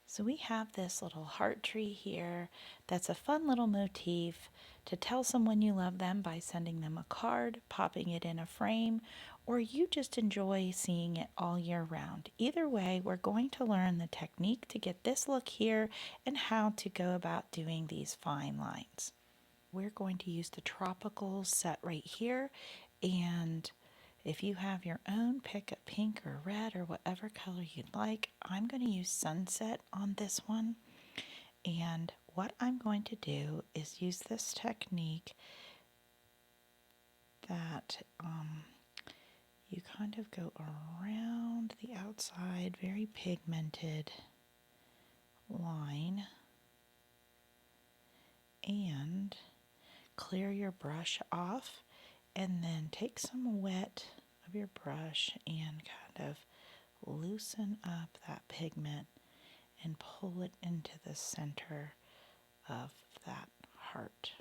So we have this little heart tree here that's a fun little motif to tell someone you love them by sending them a card, popping it in a frame, or you just enjoy seeing it all year round. Either way, we're going to learn the technique to get this look here and how to go about doing these fine lines. We're going to use the tropical set right here, and if you have your own, pick a pink or red or whatever color you'd like. I'm going to use sunset on this one. And what I'm going to do is use this technique that you kind of go around the outside, very pigmented line, and clear your brush off, and then take some wet of your brush and kind of loosen up that pigment and pull it into the center of that heart.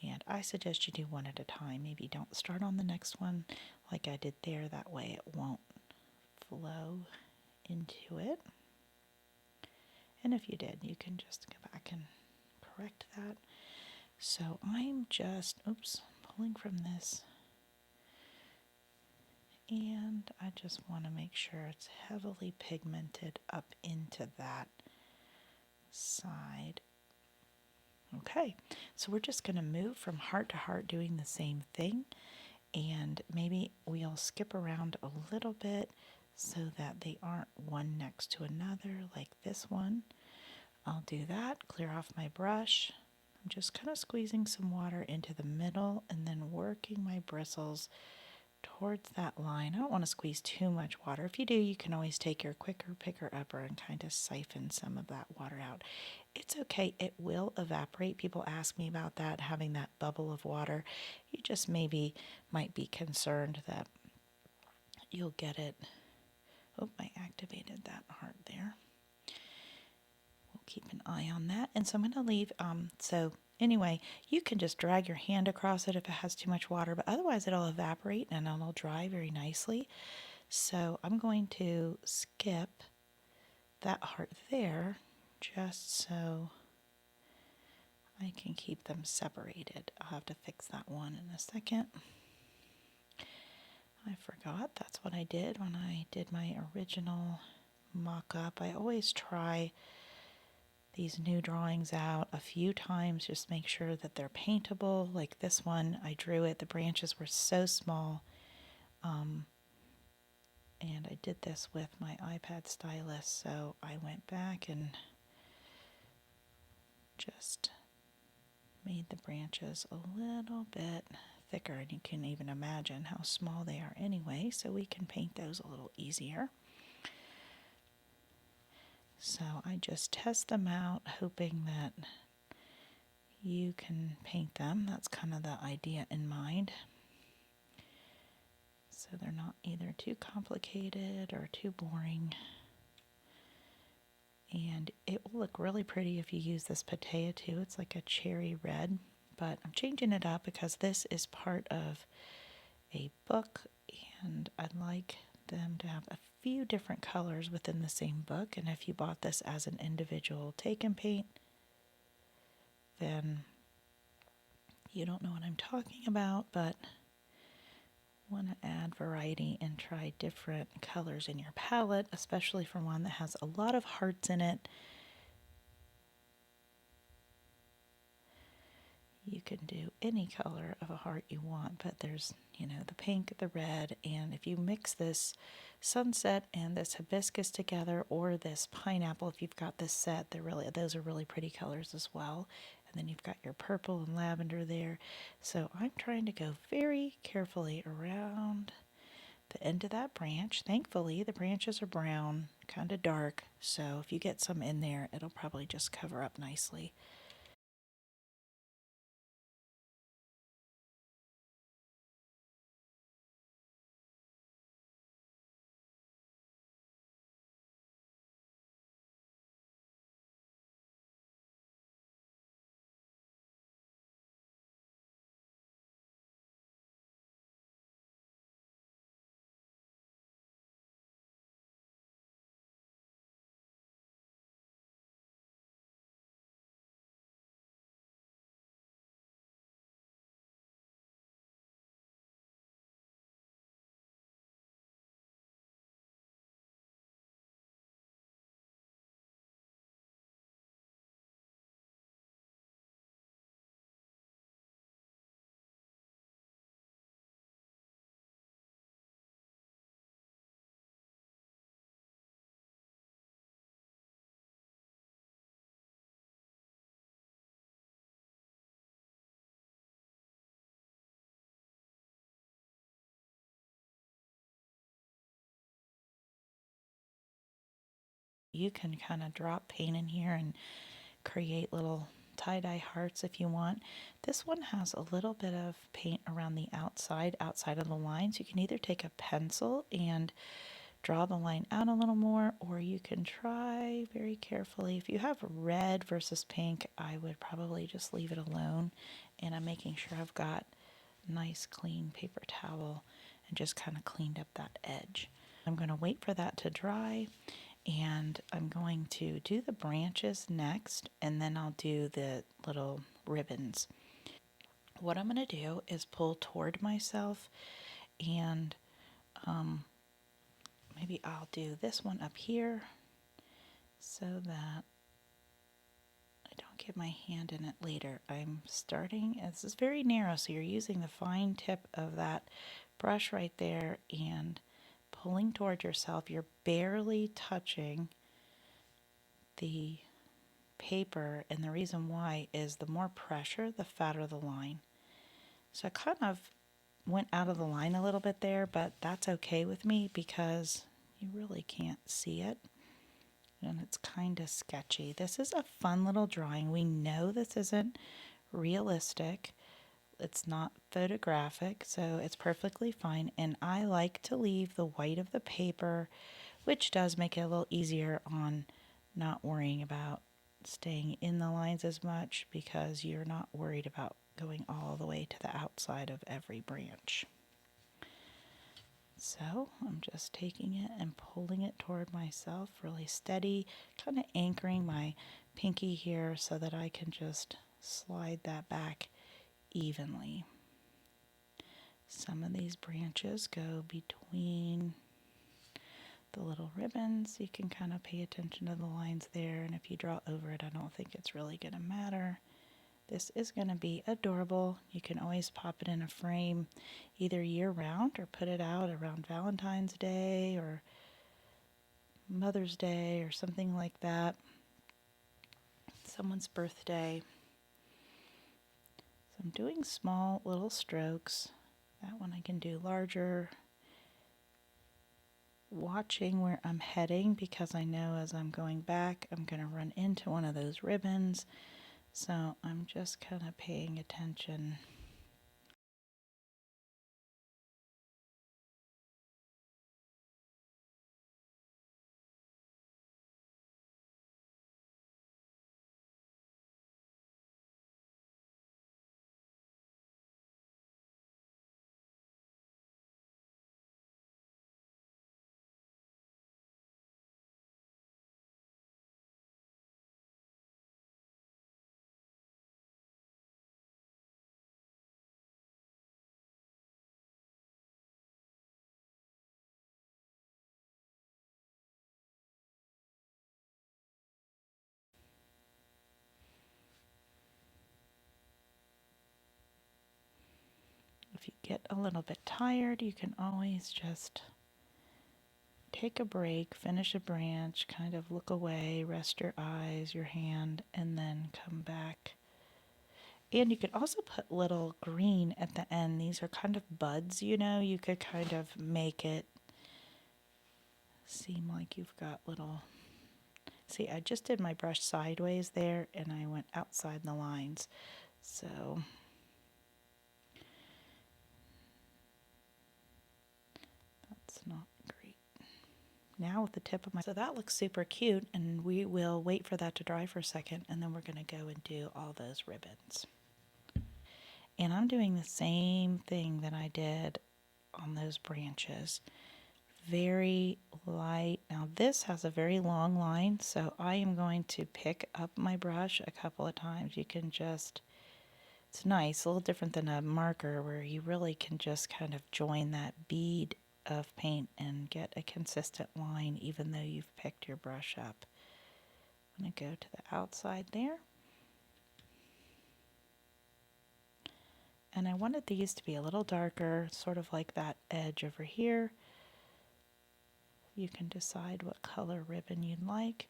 And I suggest you do one at a time. Maybe don't start on the next one like I did there. That way it won't flow into it. And if you did, you can just go back and correct that. So I'm just, pulling from this. And I just want to make sure it's heavily pigmented up into that side. Okay, so we're just going to move from heart to heart doing the same thing, and maybe we'll skip around a little bit so that they aren't one next to another like this one. I'll do that, clear off my brush. I'm just kind of squeezing some water into the middle and then working my bristles towards that line. I don't want to squeeze too much water. If you do, you can always take your quicker picker upper and kind of siphon some of that water out. It's okay, it will evaporate. People ask me about that, having that bubble of water. You just maybe might be concerned that you'll get it. Oh, I activated that heart there. We'll keep an eye on that. And so I'm going to leave, anyway, you can just drag your hand across it if it has too much water, but otherwise it'll evaporate and it'll dry very nicely. So I'm going to skip that heart there just so I can keep them separated. I'll have to fix that one in a second. I forgot that's what I did when I did my original mock-up. I always try these new drawings out a few times, just make sure that they're paintable. Like this one, I drew it, the branches were so small, and I did this with my iPad stylus, so I went back and just made the branches a little bit thicker, and you can even imagine how small they are anyway, so we can paint those a little easier. So I just test them out, hoping that you can paint them. That's kind of the idea in mind. So they're not either too complicated or too boring. And it will look really pretty if you use this patea too. It's like a cherry red, but I'm changing it up because this is part of a book, and I'd like them to have a few different colors within the same book. And if you bought this as an individual take and paint, then you don't know what I'm talking about, but want to add variety and try different colors in your palette, especially for one that has a lot of hearts in it. You can do any color of a heart you want, but there's, the pink, the red, and if you mix this sunset and this hibiscus together, or this pineapple, if you've got this set, those are really pretty colors as well. And then you've got your purple and lavender there. So I'm trying to go very carefully around the end of that branch. Thankfully, the branches are brown, kind of dark, so if you get some in there, it'll probably just cover up nicely. you can kind of drop paint in here and create little tie-dye hearts if you want. This one has a little bit of paint around the outside of the lines. You can either take a pencil and draw the line out a little more, or you can try very carefully. If you have red versus pink, I would probably just leave it alone. And I'm making sure I've got a nice clean paper towel and just kind of cleaned up that edge. I'm going to wait for that to dry, and I'm going to do the branches next, and then I'll do the little ribbons. What I'm going to do is pull toward myself, and maybe I'll do this one up here so that I don't get my hand in it later. I'm starting, this is very narrow, so you're using the fine tip of that brush right there and pulling toward yourself. You're barely touching the paper, and the reason why is the more pressure, the fatter the line. So I kind of went out of the line a little bit there, but that's okay with me because you really can't see it, and it's kind of sketchy. This is a fun little drawing. We know this isn't realistic. It's not photographic, so it's perfectly fine, and I like to leave the white of the paper, which does make it a little easier on not worrying about staying in the lines as much because you're not worried about going all the way to the outside of every branch. So I'm just taking it and pulling it toward myself really steady, kind of anchoring my pinky here so that I can just slide that back evenly. Some of these branches go between the little ribbons. You can kind of pay attention to the lines there, and if you draw over it, I don't think it's really going to matter. This is going to be adorable. You can always pop it in a frame either year-round or put it out around Valentine's Day or Mother's Day or something like that. Someone's birthday. So I'm doing small little strokes. That one I can do larger. Watching where I'm heading because I know as I'm going back I'm going to run into one of those ribbons. So I'm just kind of paying attention. If you get a little bit tired, you can always just take a break, finish a branch, kind of look away, rest your eyes, your hand, and then come back. And you could also put little green at the end. These are kind of buds, you know. You could kind of make it seem like you've got little... See, I just did my brush sideways there, and I went outside the lines. So that's not great. Now with the tip of my... So that looks super cute, and we will wait for that to dry for a second, and then we're going to go and do all those ribbons. And I'm doing the same thing that I did on those branches. Very light. Now this has a very long line, so I am going to pick up my brush a couple of times. You can just... It's nice, a little different than a marker where you really can just kind of join that bead of paint and get a consistent line even though you've picked your brush up. I'm going to go to the outside there. And I wanted these to be a little darker, sort of like that edge over here. You can decide what color ribbon you'd like.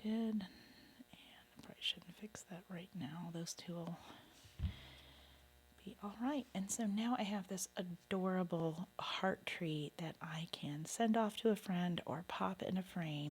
did. And I probably shouldn't fix that right now. Those two will be all right. And so now I have this adorable heart tree that I can send off to a friend or pop in a frame